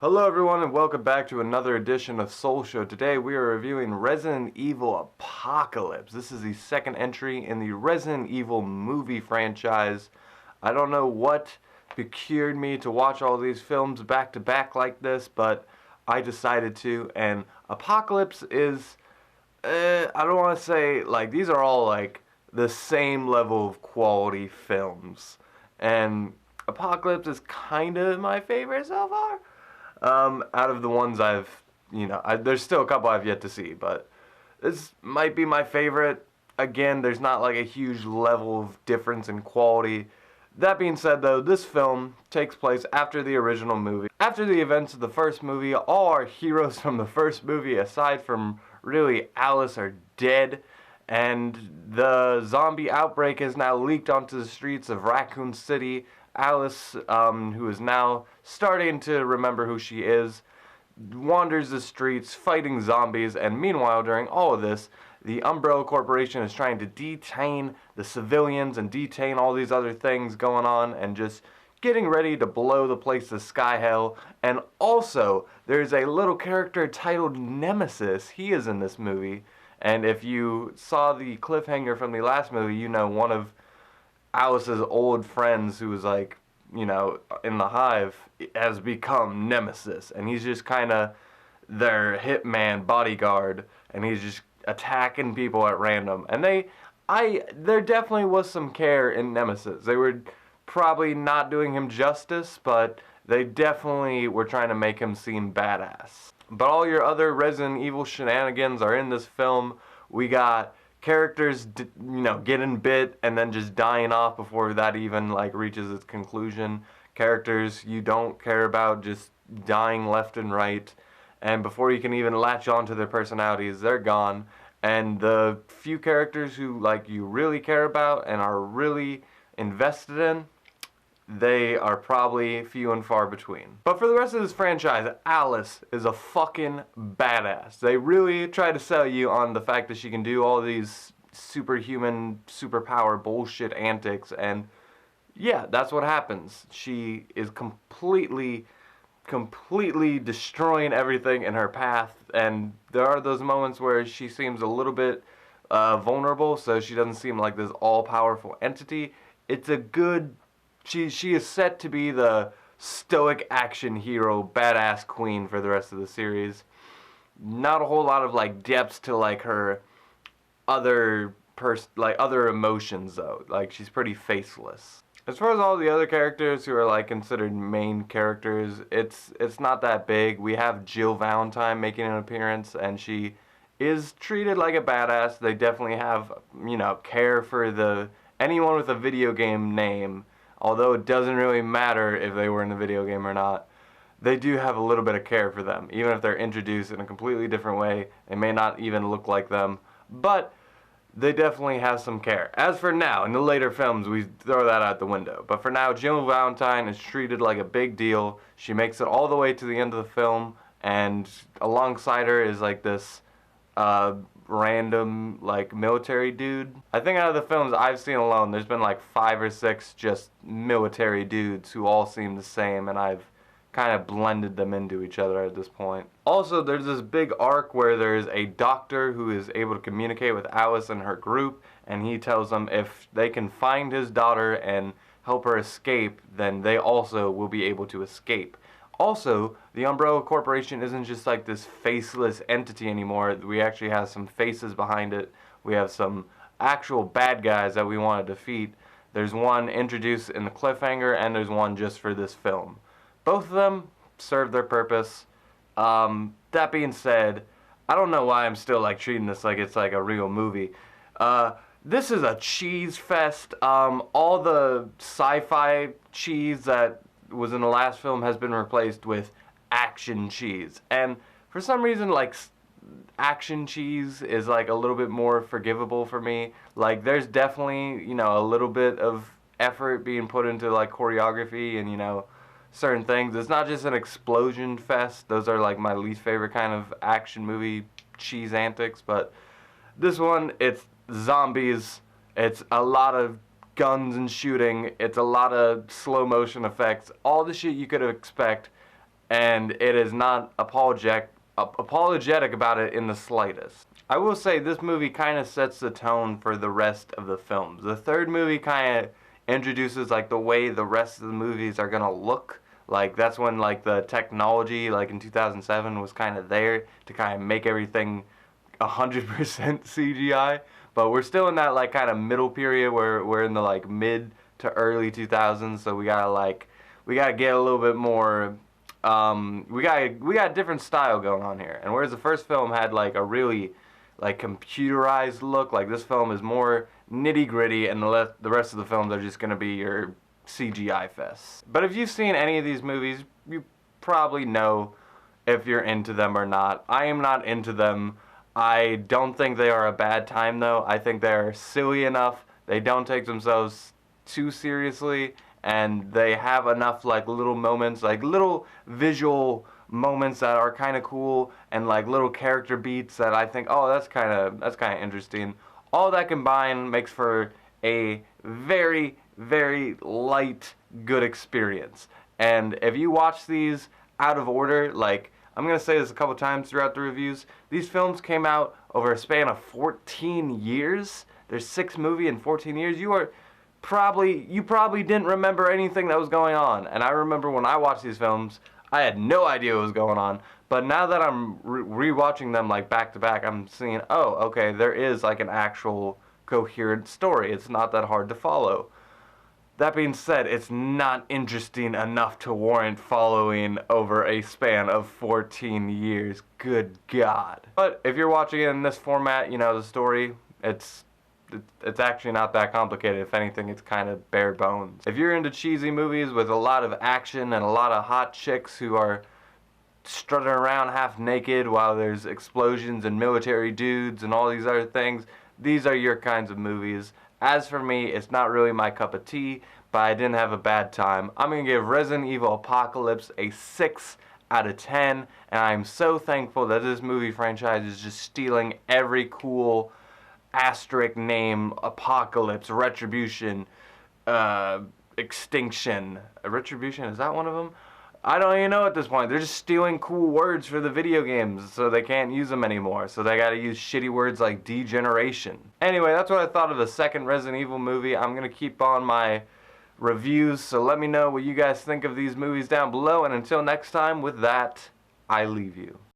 Hello everyone and welcome back to another edition of Solshow. Today we are reviewing Resident Evil Apocalypse. This is the second entry in the Resident Evil movie franchise. I don't know what procured me to watch all these films back to back like this, but I decided to. And Apocalypse is, I don't want to say, like, these are all like the same level of quality films. And Apocalypse is kind of my favorite so far. Out of the ones there's still a couple I've yet to see, but this might be my favorite. Again, there's not like a huge level of difference in quality. That being said, though, this film takes place after the original movie. After the events of the first movie, all our heroes from the first movie, aside from really Alice, are dead, and the zombie outbreak has now leaked onto the streets of Raccoon City. Alice, who is now starting to remember who she is, wanders the streets fighting zombies, and meanwhile, during all of this, the Umbrella Corporation is trying to detain the civilians and detain all these other things going on and just getting ready to blow the place to sky hell. And also, there's a little character titled Nemesis. He is in this movie, and if you saw the cliffhanger from the last movie, you know one of Alice's old friends who was like, in the hive has become Nemesis, and he's just kind of their hitman bodyguard, and he's just attacking people at random. And there definitely was some care in Nemesis. They were probably not doing him justice, but they definitely were trying to make him seem badass. But all your other Resident Evil shenanigans are in this film. We got characters, getting bit and then just dying off before that even reaches its conclusion. Characters you don't care about just dying left and right, and before you can even latch on to their personalities, they're gone. And the few characters who you really care about and are really invested in, they are probably few and far between. But for the rest of this franchise, Alice is a fucking badass. They really try to sell you on the fact that she can do all these superhuman, superpower bullshit antics, and yeah, that's what happens. She is completely destroying everything in her path, and there are those moments where she seems a little bit vulnerable, so she doesn't seem like this all-powerful entity. It's a good... She is set to be the stoic action hero, badass queen for the rest of the series. Not a whole lot of depths to her other emotions though. She's pretty faceless. As far as all the other characters who are considered main characters, it's not that big. We have Jill Valentine making an appearance, and she is treated like a badass. They definitely have care for anyone with a video game name. Although it doesn't really matter if they were in the video game or not, they do have a little bit of care for them. Even if they're introduced in a completely different way, they may not even look like them, but they definitely have some care. As for now, in the later films, we throw that out the window. But for now, Jill Valentine is treated like a big deal. She makes it all the way to the end of the film, and alongside her is this random military dude. I think out of the films I've seen alone, there's been 5 or 6 just military dudes who all seem the same, and I've kind of blended them into each other at this point. Also, there's this big arc where there's a doctor who is able to communicate with Alice and her group, and he tells them if they can find his daughter and help her escape, then they also will be able to escape. Also, the Umbrella Corporation isn't just this faceless entity anymore. We actually have some faces behind it. We have some actual bad guys that we want to defeat. There's one introduced in the cliffhanger, and there's one just for this film. Both of them serve their purpose. That being said, I don't know why I'm still treating this like it's a real movie. This is a cheese fest. All the sci-fi cheese that was in the last film has been replaced with action cheese, and for some reason action cheese is a little bit more forgivable for me. There's definitely a little bit of effort being put into choreography and certain things. It's not just an explosion fest. Those are my least favorite kind of action movie cheese antics, but this one, it's zombies, it's a lot of guns and shooting, it's a lot of slow motion effects, all the shit you could expect and it is not apologetic about it in the slightest. I will say this movie kind of sets the tone for the rest of the films. The third movie kind of introduces like the way the rest of the movies are gonna look. Like that's when like the technology like in 2007 was kind of there to kind of make everything 100% CGI. But we're still in that like kind of middle period where we're in the like mid to early 2000s, so we gotta get a little bit more. We got a different style going on here. And whereas the first film had like a really like computerized look, like this film is more nitty gritty, and the rest of the films are just gonna be your CGI fests. But if you've seen any of these movies, you probably know if you're into them or not. I am not into them. I don't think they are a bad time though. I think they're silly enough. They don't take themselves too seriously, and they have enough like little moments, like little visual moments that are kind of cool, and like little character beats that I think, oh, that's kind of interesting. All that combined makes for a very, very light, good experience. And if you watch these out of order, like I'm going to say this a couple times throughout the reviews, these films came out over a span of 14 years. There's 6 movies in 14 years. You probably didn't remember anything that was going on. And I remember when I watched these films, I had no idea what was going on. But now that I'm rewatching them like back to back, I'm seeing, oh, okay, there is like an actual coherent story. It's not that hard to follow. That being said, it's not interesting enough to warrant following over a span of 14 years. Good God. But if you're watching it in this format, you know, the story, it's actually not that complicated. If anything, it's kind of bare bones. If you're into cheesy movies with a lot of action and a lot of hot chicks who are strutting around half naked while there's explosions and military dudes and all these other things, these are your kinds of movies. As for me, it's not really my cup of tea, but I didn't have a bad time. I'm going to give Resident Evil Apocalypse a 6 out of 10, and I'm so thankful that this movie franchise is just stealing every cool asterisk name: Apocalypse, Retribution, Extinction. Retribution, is that one of them? I don't even know at this point. They're just stealing cool words for the video games, so they can't use them anymore. So they gotta use shitty words like degeneration. Anyway, that's what I thought of the second Resident Evil movie. I'm gonna keep on my reviews, so let me know what you guys think of these movies down below. And until next time, with that, I leave you.